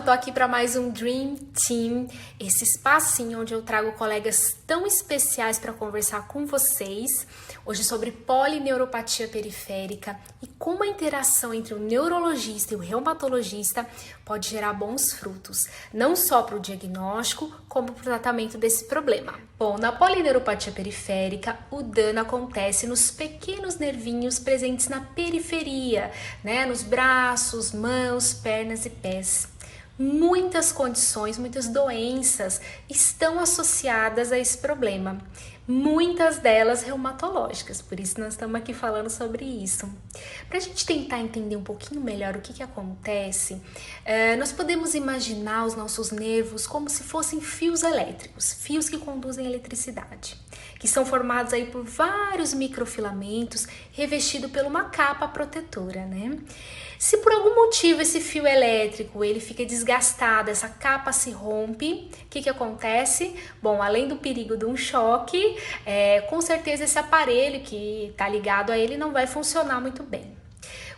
tô aqui para mais um Dream Team, esse espacinho onde eu trago colegas tão especiais para conversar com vocês, hoje sobre polineuropatia periférica e como a interação entre o neurologista e o reumatologista pode gerar bons frutos, não só para o diagnóstico, como para o tratamento desse problema. Bom, na polineuropatia periférica, o dano acontece nos pequenos nervinhos presentes na periferia, né, nos braços, mãos, pernas e pés. Muitas condições, muitas doenças estão associadas a esse problema. Muitas delas reumatológicas, por isso nós estamos aqui falando sobre isso. Para a gente tentar entender um pouquinho melhor o que acontece, nós podemos imaginar os nossos nervos como se fossem fios elétricos, fios que conduzem eletricidade, que são formados aí por vários microfilamentos revestidos por uma capa protetora, né? Se por algum motivo esse fio elétrico ele fica desgastado, essa capa se rompe, o que acontece? Bom, além do perigo de um choque, com certeza esse aparelho que está ligado a ele não vai funcionar muito bem.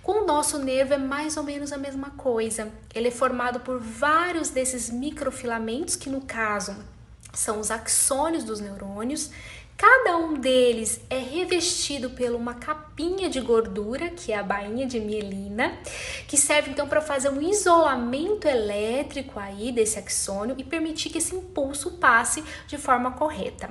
Com o nosso nervo é mais ou menos a mesma coisa. Ele é formado por vários desses microfilamentos, que no caso são os axônios dos neurônios. Cada um deles é revestido por uma capinha de gordura, que é a bainha de mielina, que serve então para fazer um isolamento elétrico aí desse axônio e permitir que esse impulso passe de forma correta.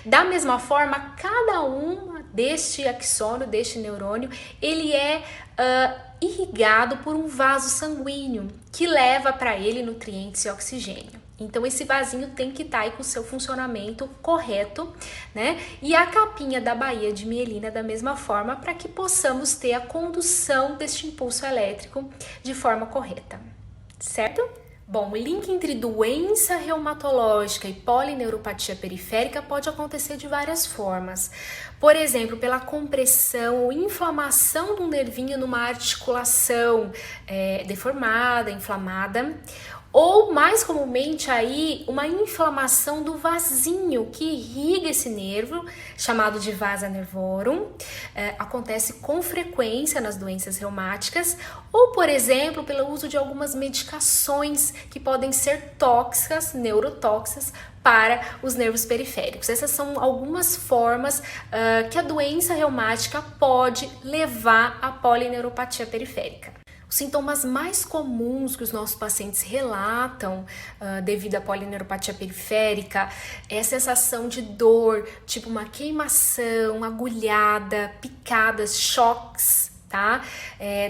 Da mesma forma, cada um deste axônio, deste neurônio, ele é irrigado por um vaso sanguíneo que leva para ele nutrientes e oxigênio. Então esse vasinho tem que estar aí com o seu funcionamento correto, né? E a capinha da baía de mielina da mesma forma, para que possamos ter a condução deste impulso elétrico de forma correta, certo? Bom, o link entre doença reumatológica e polineuropatia periférica pode acontecer de várias formas. Por exemplo, pela compressão ou inflamação de um nervinho numa articulação deformada, inflamada, ou mais comumente aí uma inflamação do vasinho que irriga esse nervo, chamado de vasa nervorum, acontece com frequência nas doenças reumáticas, ou por exemplo pelo uso de algumas medicações que podem ser tóxicas, neurotóxicas, para os nervos periféricos. Essas são algumas formas que a doença reumática pode levar à polineuropatia periférica. Os sintomas mais comuns que os nossos pacientes relatam devido à polineuropatia periférica é a sensação de dor, tipo uma queimação, agulhada, picadas, choques, tá?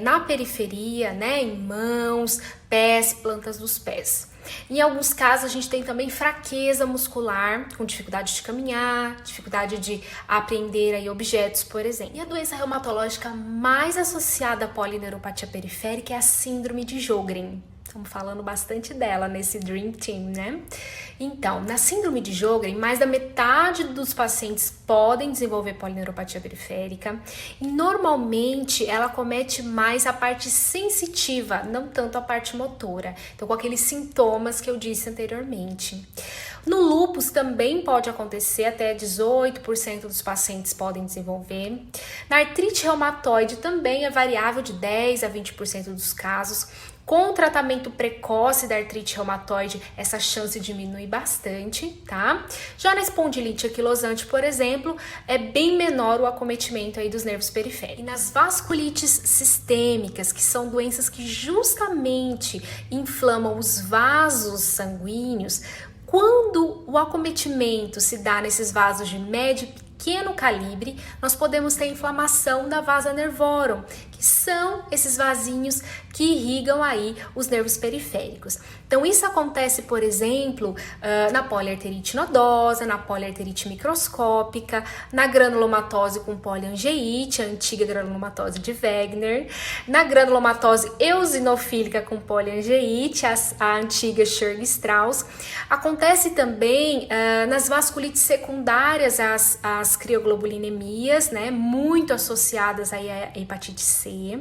Na periferia, né? Em mãos, pés, plantas dos pés. Em alguns casos, a gente tem também fraqueza muscular, com dificuldade de caminhar, dificuldade de apreender aí objetos, por exemplo. E a doença reumatológica mais associada à polineuropatia periférica é a síndrome de Sjögren. Estamos falando bastante dela nesse Dream Team, né? Então, na síndrome de Sjögren, mais da metade dos pacientes podem desenvolver polineuropatia periférica e normalmente ela acomete mais a parte sensitiva, não tanto a parte motora. Então, com aqueles sintomas que eu disse anteriormente. No lúpus também pode acontecer, até 18% dos pacientes podem desenvolver. Na artrite reumatoide também é variável de 10 a 20% dos casos. Com o tratamento precoce da artrite reumatoide, essa chance diminui bastante, tá? Já na espondilite anquilosante, por exemplo, é bem menor o acometimento aí dos nervos periféricos. E nas vasculites sistêmicas, que são doenças que justamente inflamam os vasos sanguíneos, quando o acometimento se dá nesses vasos de médio e pequeno calibre, nós podemos ter inflamação da vasa nervorum, que são esses vasinhos que irrigam aí os nervos periféricos. Então isso acontece, por exemplo, na poliarterite nodosa, na poliarterite microscópica, na granulomatose com poliangeite, a antiga granulomatose de Wegener, na granulomatose eosinofílica com poliangeite, a antiga Churg-Strauss. Acontece também nas vasculites secundárias, as crioglobulinemias, né, muito associadas aí à hepatite C.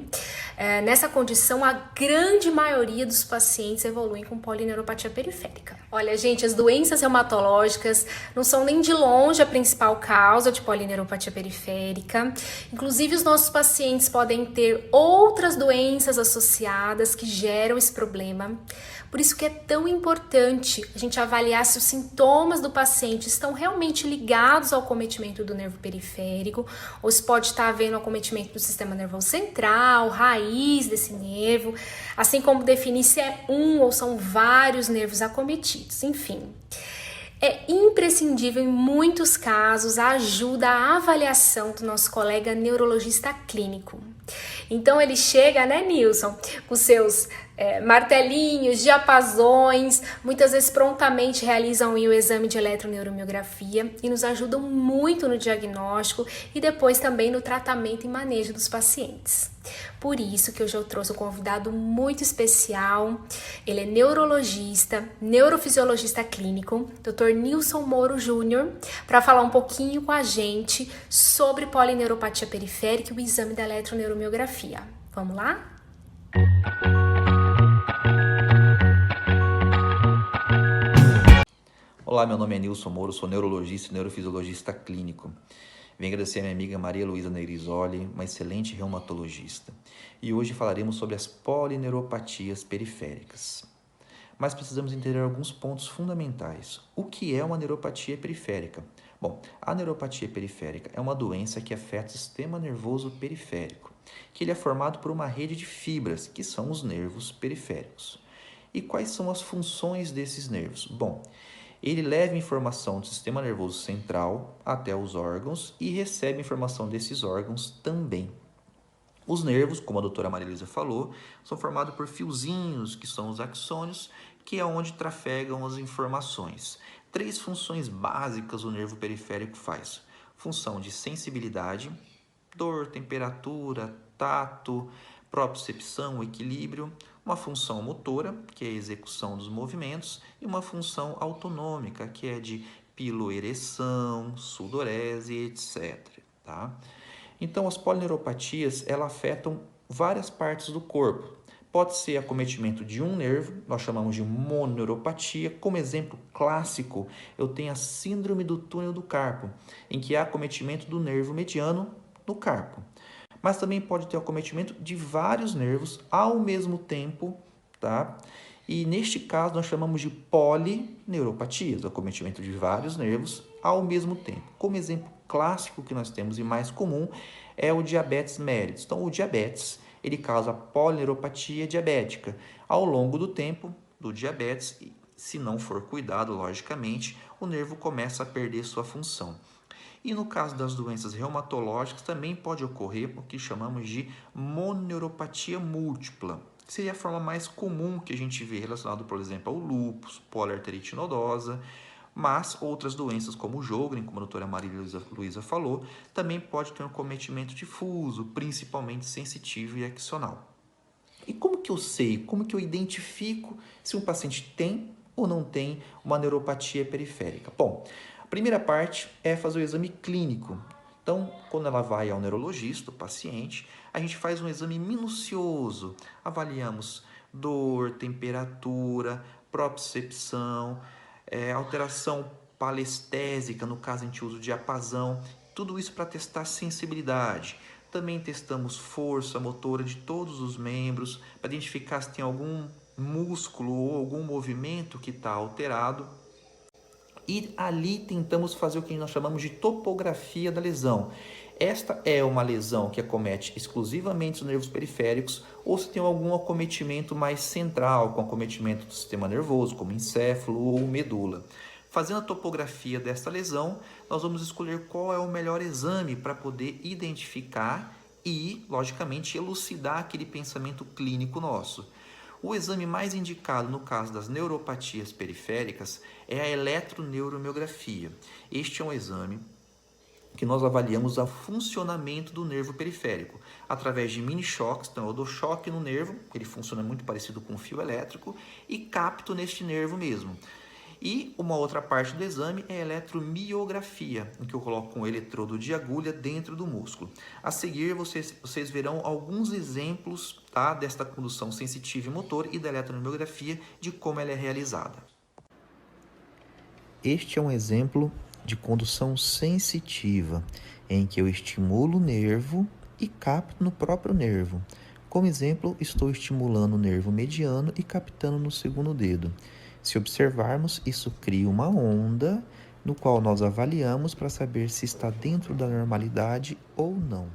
Nessa condição, a grande maioria dos pacientes evoluem com polineuropatia periférica. Olha, gente, as doenças reumatológicas não são nem de longe a principal causa de polineuropatia periférica. Inclusive, os nossos pacientes podem ter outras doenças associadas que geram esse problema. Por isso que é tão importante a gente avaliar se os sintomas do paciente estão realmente ligados ao acometimento do nervo periférico, ou se pode estar havendo acometimento do sistema nervoso central, raiz desse nervo, assim como definir se é um ou são vários nervos acometidos, enfim. É imprescindível em muitos casos a ajuda à avaliação do nosso colega neurologista clínico. Então ele chega, né, Nilson, com seus martelinhos, diapasões, muitas vezes prontamente realizam o exame de eletroneuromiografia e nos ajudam muito no diagnóstico e depois também no tratamento e manejo dos pacientes. Por isso que hoje eu trouxe um convidado muito especial. Ele é neurologista, neurofisiologista clínico, Dr. Nilson Moro Júnior, para falar um pouquinho com a gente sobre polineuropatia periférica e o exame da eletroneuromiografia. Vamos lá? Olá, meu nome é Nilson Moro, sou neurologista e neurofisiologista clínico. Venho agradecer a minha amiga Maria Luísa Nerisoli, uma excelente reumatologista. E hoje falaremos sobre as polineuropatias periféricas. Mas precisamos entender alguns pontos fundamentais. O que é uma neuropatia periférica? Bom, a neuropatia periférica é uma doença que afeta o sistema nervoso periférico, que ele é formado por uma rede de fibras, que são os nervos periféricos. E quais são as funções desses nervos? Bom, ele leva informação do sistema nervoso central até os órgãos e recebe informação desses órgãos também. Os nervos, como a doutora Maria Luísa falou, são formados por fiozinhos, que são os axônios, que é onde trafegam as informações. 3 funções básicas o nervo periférico faz. Função de sensibilidade, dor, temperatura, tato, propriocepção, equilíbrio, uma função motora, que é a execução dos movimentos, e uma função autonômica, que é de piloereção, sudorese, etc. Tá? Então, as polineuropatias, elas afetam várias partes do corpo. Pode ser acometimento de um nervo, nós chamamos de mononeuropatia. Como exemplo clássico, eu tenho a síndrome do túnel do carpo, em que há acometimento do nervo mediano no carpo. Mas também pode ter acometimento de vários nervos ao mesmo tempo, tá? E neste caso nós chamamos de polineuropatias, o acometimento de vários nervos ao mesmo tempo. Como exemplo clássico que nós temos e mais comum é o diabetes mellitus. Então o diabetes, ele causa polineuropatia diabética. Ao longo do tempo do diabetes, se não for cuidado, logicamente, o nervo começa a perder sua função. E no caso das doenças reumatológicas também pode ocorrer o que chamamos de mononeuropatia múltipla, que seria a forma mais comum que a gente vê relacionado, por exemplo, ao lúpus, poliarterite nodosa, mas outras doenças como o Sjögren, como a doutora Maria Luísa falou, também pode ter um acometimento difuso, principalmente sensitivo e axonal. E como que eu sei, como que eu identifico se um paciente tem ou não tem uma neuropatia periférica? Bom, a primeira parte é fazer o exame clínico. Então, quando ela vai ao neurologista, o paciente, a gente faz um exame minucioso. Avaliamos dor, temperatura, propriocepção, alteração palestésica, no caso a gente usa o diapasão, tudo isso para testar sensibilidade. Também testamos força motora de todos os membros, para identificar se tem algum músculo ou algum movimento que está alterado. E ali tentamos fazer o que nós chamamos de topografia da lesão. Esta é uma lesão que acomete exclusivamente os nervos periféricos ou se tem algum acometimento mais central, com acometimento do sistema nervoso, como encéfalo ou medula. Fazendo a topografia desta lesão, nós vamos escolher qual é o melhor exame para poder identificar e, logicamente, elucidar aquele pensamento clínico nosso. O exame mais indicado no caso das neuropatias periféricas é a eletroneuromiografia. Este é um exame que nós avaliamos o funcionamento do nervo periférico através de mini choques. Então eu dou choque no nervo, ele funciona muito parecido com um fio elétrico, e capto neste nervo mesmo. E uma outra parte do exame é a eletromiografia, em que eu coloco um eletrodo de agulha dentro do músculo. A seguir, vocês verão alguns exemplos, tá, desta condução sensitiva e motor e da eletromiografia, de como ela é realizada. Este é um exemplo de condução sensitiva, em que eu estimulo o nervo e capto no próprio nervo. Como exemplo, estou estimulando o nervo mediano e captando no segundo dedo. Se observarmos, isso cria uma onda, no qual nós avaliamos para saber se está dentro da normalidade ou não.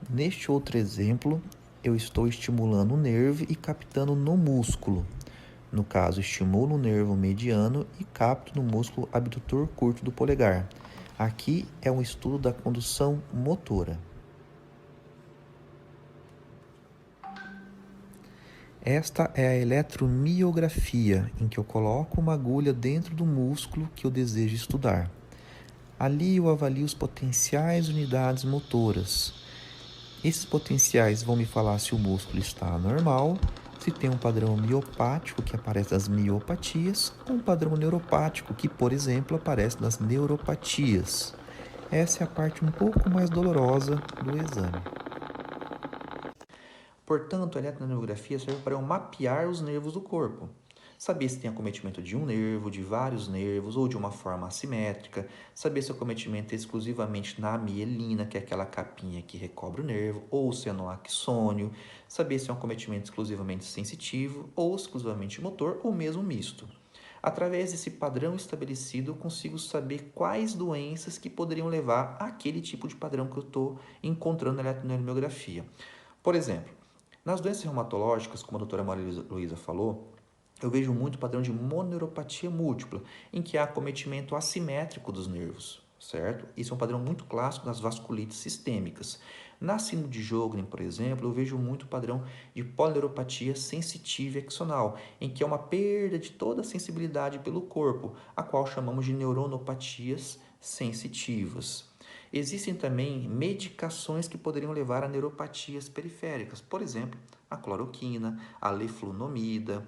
Neste outro exemplo, eu estou estimulando o nervo e captando no músculo. No caso, estimulo o nervo mediano e capto no músculo abdutor curto do polegar. Aqui é um estudo da condução motora. Esta é a eletromiografia, em que eu coloco uma agulha dentro do músculo que eu desejo estudar. Ali eu avalio os potenciais unidades motoras. Esses potenciais vão me falar se o músculo está normal, se tem um padrão miopático que aparece nas miopatias, ou um padrão neuropático que, por exemplo, aparece nas neuropatias. Essa é a parte um pouco mais dolorosa do exame. Portanto, a eletromiografia serve para eu mapear os nervos do corpo. Saber se tem acometimento de um nervo, de vários nervos ou de uma forma assimétrica. Saber se o acometimento é exclusivamente na mielina, que é aquela capinha que recobre o nervo, ou se é no axônio. Saber se é um acometimento exclusivamente sensitivo ou exclusivamente motor ou mesmo misto. Através desse padrão estabelecido, eu consigo saber quais doenças que poderiam levar àquele tipo de padrão que eu estou encontrando na eletromiografia. Por exemplo, nas doenças reumatológicas, como a doutora Maria Luísa falou, eu vejo muito padrão de mononeuropatia múltipla, em que há acometimento assimétrico dos nervos, certo? Isso é um padrão muito clássico nas vasculites sistêmicas. Na síndrome de Sjögren, por exemplo, eu vejo muito padrão de polineuropatia sensitiva e axonal, em que é uma perda de toda a sensibilidade pelo corpo, a qual chamamos de neuronopatias sensitivas. Existem também medicações que poderiam levar a neuropatias periféricas, por exemplo, a cloroquina, a leflunomida,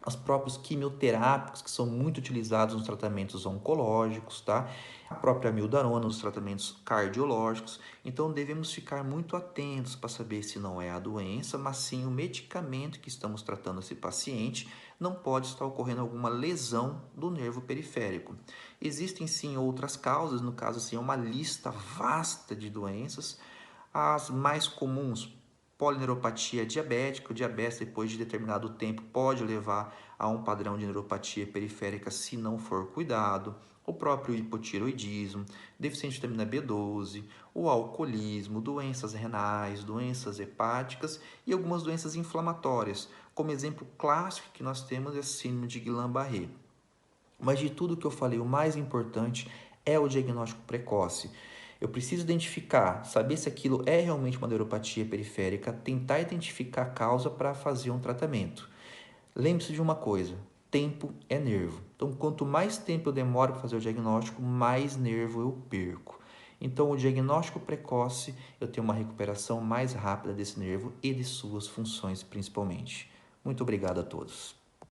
os próprios quimioterápicos que são muito utilizados nos tratamentos oncológicos, tá? A própria amiodarona nos tratamentos cardiológicos. Então devemos ficar muito atentos para saber se não é a doença, mas sim o medicamento que estamos tratando esse paciente, não pode estar ocorrendo alguma lesão do nervo periférico. Existem sim outras causas, no caso assim, é uma lista vasta de doenças. As mais comuns, polineuropatia diabética. O diabetes, depois de determinado tempo, pode levar a um padrão de neuropatia periférica se não for cuidado. O próprio hipotiroidismo, deficiência de vitamina B12, o alcoolismo, doenças renais, doenças hepáticas e algumas doenças inflamatórias. Como exemplo clássico que nós temos é a síndrome de Guillain-Barré. Mas de tudo que eu falei, o mais importante é o diagnóstico precoce. Eu preciso identificar, saber se aquilo é realmente uma neuropatia periférica, tentar identificar a causa para fazer um tratamento. Lembre-se de uma coisa, tempo é nervo. Então, quanto mais tempo eu demoro para fazer o diagnóstico, mais nervo eu perco. Então, o diagnóstico precoce, eu tenho uma recuperação mais rápida desse nervo e de suas funções principalmente. Muito obrigado a todos.